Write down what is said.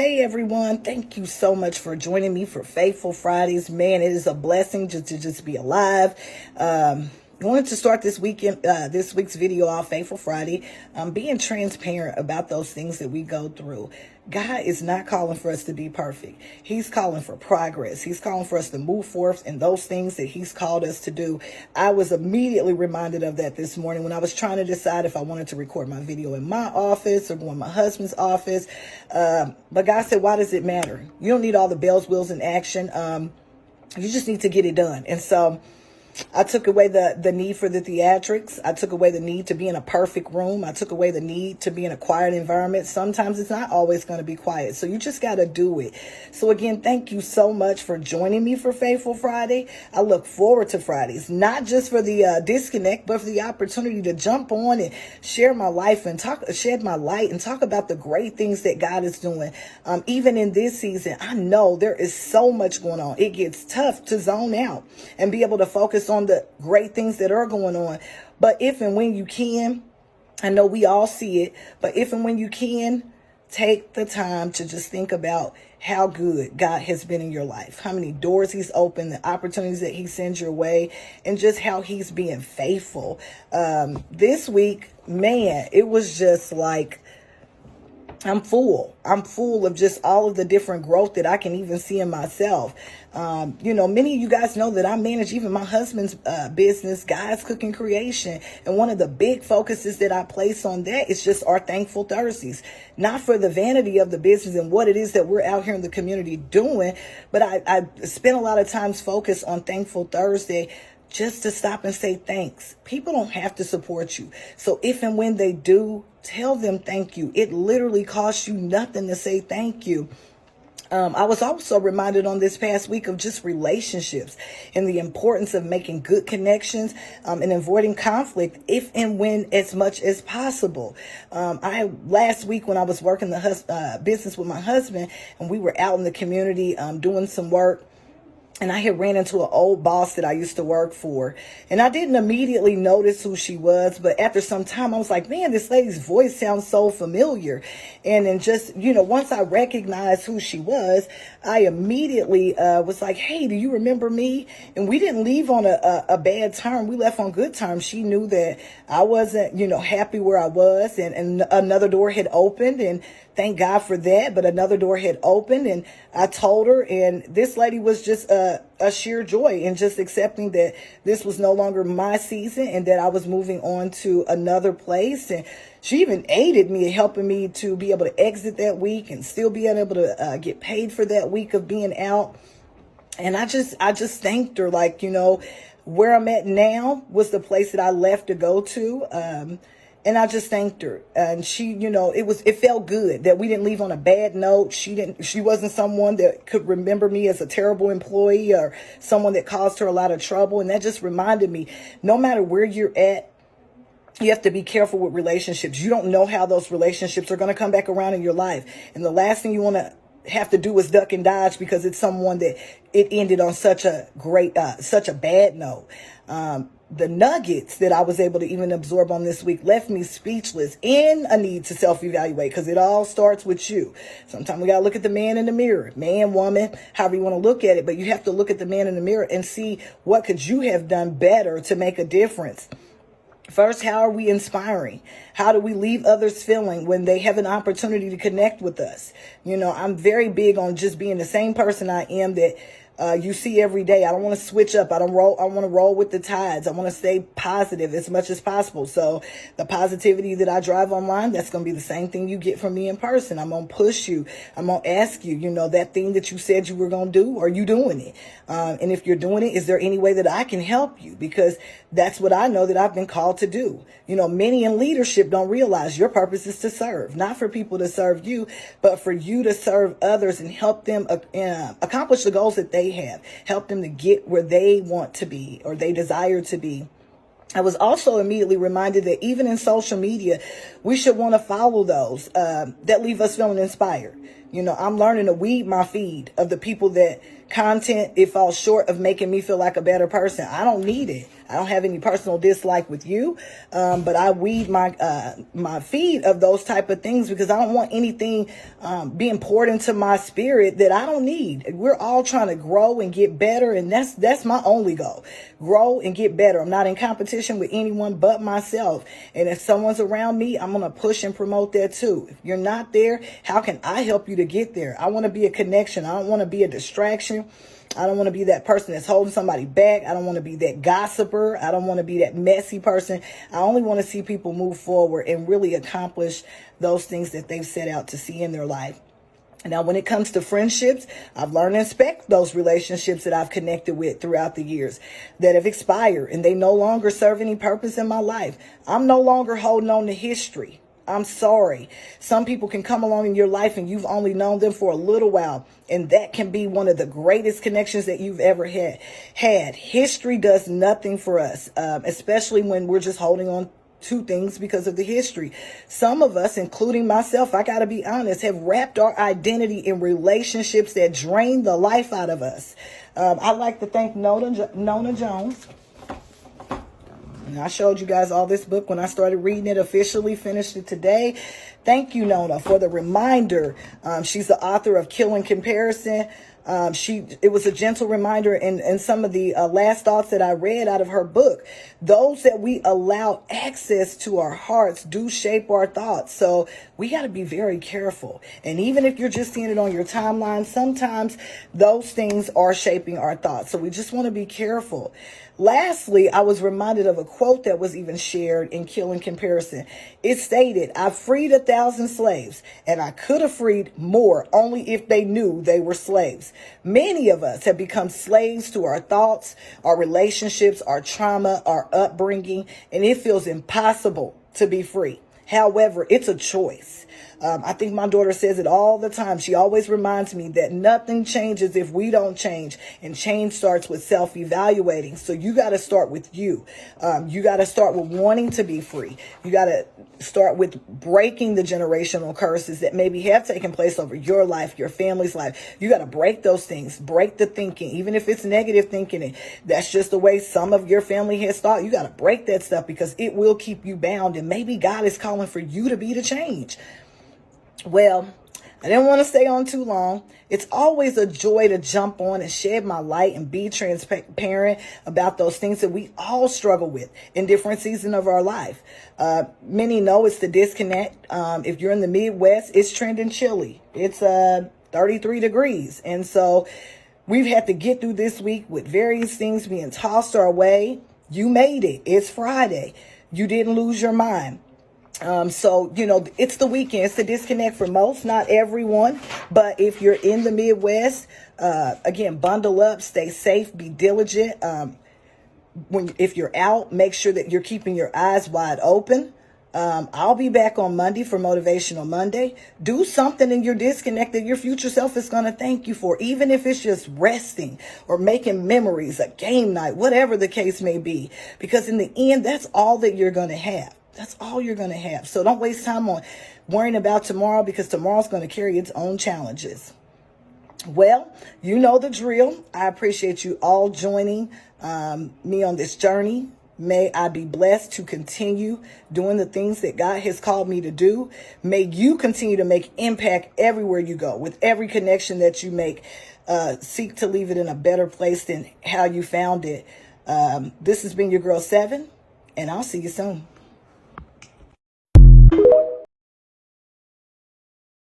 Hey everyone, thank you so much for joining me for Faithful Fridays. Man, it is a blessing to be alive. I wanted to start this week's video off Faithful Friday, being transparent about those things that we go through. God is not calling for us to be perfect. He's calling for progress. He's calling for us to move forth in those things that he's called us to do. I was immediately reminded of that this morning when I was trying to decide if I wanted to record my video in my office or go in my husband's office. But God said, why does it matter? You don't need all the bells, wheels, and action. You just need to get it done. And so I took away the need for the theatrics. I took away the need to be in a perfect room. I took away the need to be in a quiet environment. Sometimes it's not always going to be quiet. So you just got to do it. So again, thank you so much for joining me for Faithful Friday. I look forward to Fridays, not just for the disconnect, but for the opportunity to jump on and share my life and shed my light and talk about the great things that God is doing. Even in this season, I know there is so much going on. It gets tough to zone out and be able to focus on the great things that are going on. But if and when you can, I know we all see it, but if and when you can, take the time to just think about how good God has been in your life, how many doors he's opened, the opportunities that he sends your way, and just how he's being faithful. This week, man, it was just like, I'm full of just all of the different growth that I can even see in myself. Many of you guys know that I manage even my husband's business, God's Cooking Creation. And one of the big focuses that I place on that is just our Thankful Thursdays. Not for the vanity of the business and what it is that we're out here in the community doing, but I spend a lot of times focused on Thankful Thursday just to stop and say thanks. People don't have to support you. So if and when they do, tell them thank you. It literally costs you nothing to say thank you. I was also reminded on this past week of just relationships and the importance of making good connections and avoiding conflict if and when as much as possible. Last week when I was working the business with my husband and we were out in the community doing some work, and I had ran into an old boss that I used to work for. And I didn't immediately notice who she was. But after some time, I was like, man, this lady's voice sounds so familiar. And then just, once I recognized who she was, I immediately was like, hey, do you remember me? And we didn't leave on a bad term. We left on good terms. She knew that I wasn't, happy where I was. And another door had opened. And thank God for that. But another door had opened. And I told her. And this lady was just a sheer joy in just accepting that this was no longer my season and that I was moving on to another place. And she even aided me in helping me to be able to exit that week and still being able to get paid for that week of being out. And I just thanked her, where I'm at now was the place that I left to go to. And I just thanked her. And she, it felt good that we didn't leave on a bad note. She wasn't someone that could remember me as a terrible employee or someone that caused her a lot of trouble. And that just reminded me, no matter where you're at, you have to be careful with relationships. You don't know how those relationships are going to come back around in your life. And the last thing you want to have to do is duck and dodge because it's someone that it ended on such a bad note. The nuggets that I was able to even absorb on this week left me speechless and a need to self-evaluate because it all starts with you. Sometimes we got to look at the man in the mirror, man, woman, however you want to look at it. But you have to look at the man in the mirror and see what could you have done better to make a difference. First, how are we inspiring? How do we leave others feeling when they have an opportunity to connect with us? I'm very big on just being the same person I am that you see every day. I don't want to switch up. I want to roll with the tides. I want to stay positive as much as possible. So the positivity that I drive online, that's going to be the same thing you get from me in person. I'm going to push you. I'm going to ask you, that thing that you said you were going to do, are you doing it? And if you're doing it, is there any way that I can help you? Because that's what I know that I've been called to do. Many in leadership don't realize your purpose is to serve, not for people to serve you, but for you to serve others and help them accomplish the goals that they have, help them to get where they want to be or they desire to be. I was also immediately reminded that even in social media, we should want to follow those that leave us feeling inspired. You know, I'm learning to weed my feed of the people that content, it falls short of making me feel like a better person. I don't need it. I don't have any personal dislike with you, but I weed my feed of those type of things because I don't want anything being poured into my spirit that I don't need. We're all trying to grow and get better, and that's my only goal: grow and get better. I'm not in competition with anyone but myself, and if someone's around me, I'm gonna push and promote that too. If you're not there, how can I help you to get there? I want to be a connection. I don't want to be a distraction. I don't want to be that person that's holding somebody back. I don't want to be that gossiper. I don't want to be that messy person. I only want to see people move forward and really accomplish those things that they've set out to see in their life. Now, when it comes to friendships, I've learned to inspect those relationships that I've connected with throughout the years that have expired and they no longer serve any purpose in my life. I'm no longer holding on to history. I'm sorry. Some people can come along in your life and you've only known them for a little while. And that can be one of the greatest connections that you've ever had. History does nothing for us, especially when we're just holding on to things because of the history. Some of us, including myself, I got to be honest, have wrapped our identity in relationships that drain the life out of us. I'd like to thank Nona Jones. And I showed you guys all this book when I started reading it, officially finished it today. Thank you, Nona, for the reminder. She's the author of Killing Comparison. It was a gentle reminder in some of the last thoughts that I read out of her book. Those that we allow access to our hearts do shape our thoughts. So we got to be very careful. And even if you're just seeing it on your timeline, sometimes those things are shaping our thoughts. So we just want to be careful. Lastly, I was reminded of a quote that was even shared in Killing Comparison. It stated, "I freed 1,000 slaves, and I could have freed more only if they knew they were slaves." Many of us have become slaves to our thoughts, our relationships, our trauma, our upbringing, and it feels impossible to be free. However, it's a choice. I think my daughter says it all the time. She always reminds me that nothing changes if we don't change, and change starts with self-evaluating. So you got to start with you. You got to start with wanting to be free. You got to start with breaking the generational curses that maybe have taken place over your life, your family's life. You got to break those things, break the thinking, even if it's negative thinking. And that's just the way some of your family has thought. You got to break that stuff because it will keep you bound. And maybe God is calling for you to be the change. Well, I didn't want to stay on too long. It's always a joy to jump on and shed my light and be transparent about those things that we all struggle with in different seasons of our life. Many know it's the disconnect. If you're in the Midwest, it's trending chilly. It's 33 degrees. And so we've had to get through this week with various things being tossed our way. You made it. It's Friday. You didn't lose your mind. So, you know, it's the weekend. It's the disconnect for most, not everyone. But if you're in the Midwest, again, bundle up, stay safe, be diligent. If you're out, make sure that you're keeping your eyes wide open. I'll be back on Monday for Motivational Monday. Do something in your disconnect that your future self is going to thank you for, even if it's just resting or making memories, a game night, whatever the case may be. Because in the end, that's all that you're going to have. That's all you're going to have. So don't waste time on worrying about tomorrow, because tomorrow's going to carry its own challenges. Well, you know the drill. I appreciate you all joining me on this journey. May I be blessed to continue doing the things that God has called me to do. May you continue to make impact everywhere you go. With every connection that you make, seek to leave it in a better place than how you found it. This has been your girl 7, and I'll see you soon.